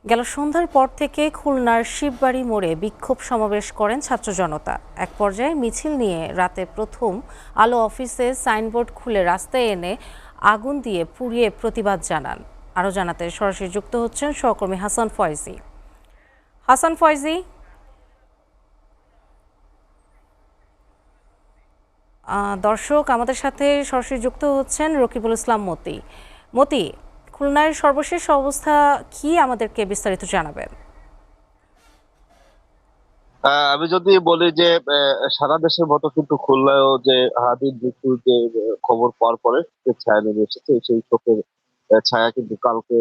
গেল সন্ধ্যার পর থেকে খুলনার শিববাড়ি মোড়ে বিক্ষোভ সমাবেশ করেন ছাত্র জনতা। এক পর্যায়ে মিছিল নিয়ে রাতে প্রথম আলো অফিসে সাইনবোর্ড খুলে রাস্তায় এনে আগুন দিয়ে পুড়িয়ে প্রতিবাদ জানান। আরও জানাতে সরাসরি যুক্ত হচ্ছেন সহকর্মী হাসান ফয়েজি। দর্শক, আমাদের সাথে সরাসরি যুক্ত হচ্ছেন রকিবুল ইসলাম মতি। মতি, খুলনার সর্বশেষ অবস্থা কি, আমাদেরকে বিস্তারিত জানাবেন। আমি যদি বলি যে সারা দেশের মতো কিন্তু খুলনায়ও যে হাদির মৃত্যুর যে খবর পাওয়ার পরে যে ছায়া নেমে এসেছে, সেই শোকের ছায়া কিন্তু কালকে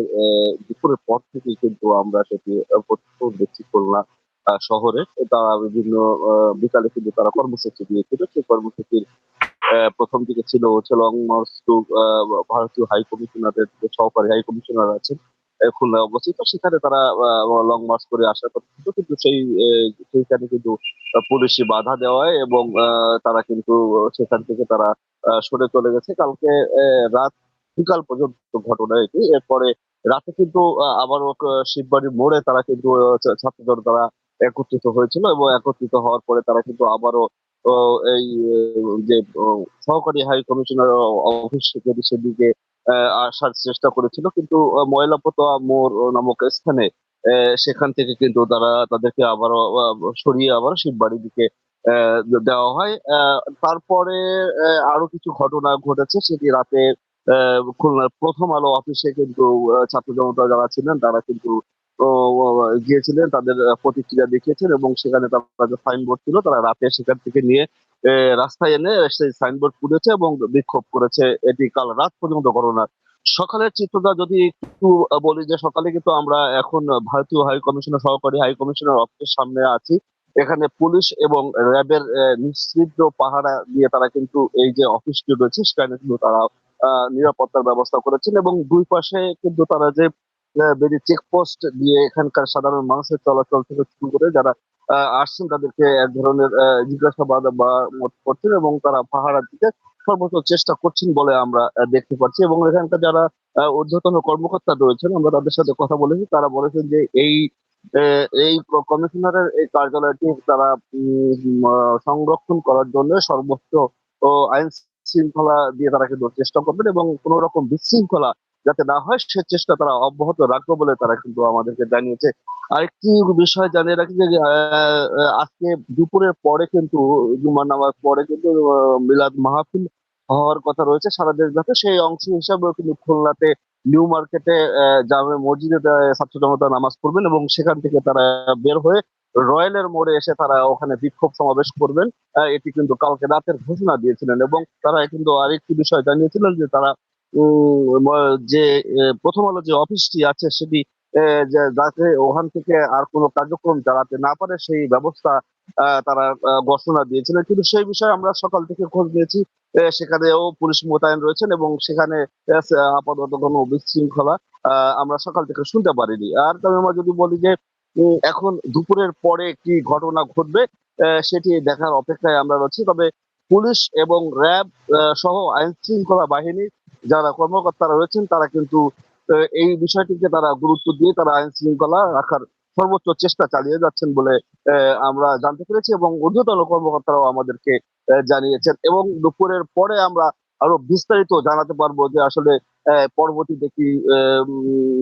দুপুরের পর থেকেই কিন্তু আমরা সেটি প্রত্যক্ষ দেখছি খুলনা শহরে। তারা বিভিন্ন বিকালে কিন্তু তারা কর্মসূচি দিয়েছিল। সেই কর্মসূচির প্রথম দিকে ছিল হচ্ছে লং মার্চ টু ভারতীয় হাই কমিশনারের যে সহকারী হাই কমিশনার আছেন খুলনায় অবস্থিত, সেখানে তারা লং মার্চ করে আসার কথা ছিল, কিন্তু সেইখানে কিন্তু পুলিশি বাধা দেওয়ায় এবং তারা কিন্তু সেখান থেকে তারা সরে চলে গেছে। কালকে রাত বিকাল পর্যন্ত ঘটনা এটি। এরপরে রাতে কিন্তু আবারও শিববাড়ির মোড়ে তারা কিন্তু ছাত্র জনতারা একত্রিত হয়েছিল, এবং একত্রিত হওয়ার পরে তারা কিন্তু আবারও ও এই যে সহকারী হাই কমিশনার অফিস থেকে সেদিকে আসার চেষ্টা করেছিল, কিন্তু ময়লাপোতা মোড় নামক স্থানে সেখান থেকে কিন্তু তারা তাদেরকে আবারও সরিয়ে আবার শিববাড়ির দিকে দেওয়া হয়। তারপরে আরো কিছু ঘটনা ঘটেছে, সেটি রাতে খুলনার প্রথম আলো অফিসে কিন্তু ছাত্র জনতা যারা ছিলেন তারা কিন্তু ও, ও, গিয়েছিলেন, তাদের প্রতিক্রিয়া দেখিয়েছেন, এবং সেখানে তারা যে সাইনবোর্ড ছিল তারা রাতে সেখান থেকে নিয়ে রাস্তায় এনে সেই সাইনবোর্ড পুড়েছে এবং বিক্ষোভ করেছে। এটি কাল রাত পর্যন্ত ঘটনা। সকালের চিত্রটা যদি একটু বলি, যে সকালে কিন্তু আমরা এখন ভারতীয় হাই কমিশনার সহকারী হাই কমিশনার অফিসের সামনে আছি। এখানে পুলিশ এবং র্যাবের নিশ্চিদ্র পাহারা দিয়ে তারা কিন্তু এই যে অফিসটি রয়েছে সেখানে কিন্তু তারা নিরাপত্তার ব্যবস্থা করেছেন, এবং দুই পাশে কিন্তু তারা যে বেরি চেকপোস্ট দিয়ে এখানকার সাধারণ মানুষের চলাচল থেকে শুরু করে যারা আসছেন তাদেরকে এক ধরনের জিজ্ঞাসাবাদ বা মত করছেন, এবং তারা পাহারা দিতে সর্বোচ্চ চেষ্টা করছেন বলে আমরা দেখতে পাচ্ছি। এবং এখানকার যারা ঊর্ধ্বতন কর্মকর্তা রয়েছেন, আমরা তাদের সাথে কথা বলেছি, তারা বলেছেন যে এই কমিশনারের এই কার্যালয়টি তারা সংরক্ষণ করার জন্য সর্বোচ্চ আইন শৃঙ্খলা দিয়ে তারা কিন্তু চেষ্টা করবেন, এবং কোন রকম বিশৃঙ্খলা যাতে না হয় সে চেষ্টা তারা অব্যাহত রাখবে বলে তারা কিন্তু আমাদেরকে জানিয়েছে। আরেকটি বিষয় জানিয়ে রাখি যে আজকে দুপুরের পরে কিন্তু জুমার নামাজ পরে কিন্তু মিলাদ মাহফিল হওয়ার কথা রয়েছে সারা দেশব্যাপী। সেই অংশ হিসাবেও কিন্তু খুলনাতে নিউ মার্কেটে জামে মসজিদে ছাত্র জনতা নামাজ পড়বেন, এবং সেখান থেকে তারা বের হয়ে রয়্যালের মোড়ে এসে তারা ওখানে বিক্ষোভ সমাবেশ করবেন। এটি কিন্তু কালকে রাতের ঘোষণা দিয়েছিলেন, এবং তারা কিন্তু আরেকটি বিষয় জানিয়েছিলেন যে তারা যে প্রথম আলো যে অফিসটি আছে সেটি যাতে ওখান থেকে আর কোনো কার্যক্রম চালাতে না পারে সেই ব্যবস্থা তারা ঘোষণা দিয়েছিলেন। কিন্তু সেই বিষয়ে আমরা সকাল থেকে খোঁজ নিয়েছি, সেখানেও পুলিশ মোতায়েন রয়েছেন, এবং সেখানে আপাতত কোনো বিশৃঙ্খলা আমরা সকাল থেকে শুনতে পারিনি। আর তবে আমরা যদি বলি যে এখন দুপুরের পরে কি ঘটনা ঘটবে সেটি দেখার অপেক্ষায় আমরা রয়েছি। তবে পুলিশ এবং র্যাব সহ আইন শৃঙ্খলা বাহিনী যারা কর্মকর্তারা রয়েছেন তারা কিন্তু এই বিষয়টিকে তারা গুরুত্ব দিয়ে তারা আইন শৃঙ্খলা রাখার সর্বোচ্চ চেষ্টা চালিয়ে যাচ্ছেন বলে আমরা জানতে পেরেছি, এবং ঊর্ধ্বতন কর্মকর্তারাও আমাদেরকে জানিয়েছেন। এবং দুপুরের পরে আমরা আরো বিস্তারিত জানাতে পারবো যে আসলে পরবর্তীতে কি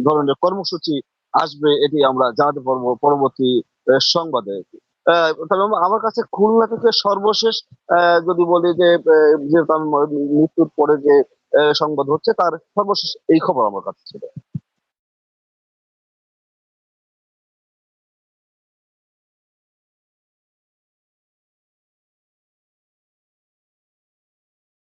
ধরনের কর্মসূচি আসবে, এটি আমরা জানাতে পারবো পরবর্তী সংবাদে। তবে আমার কাছে খুলনা থেকে সর্বশেষ যদি বলি যে যে তার মৃত্যুর পরে যে সংবাদ হচ্ছে তার সর্বশেষ এই খবর আমার কাছে ছিল।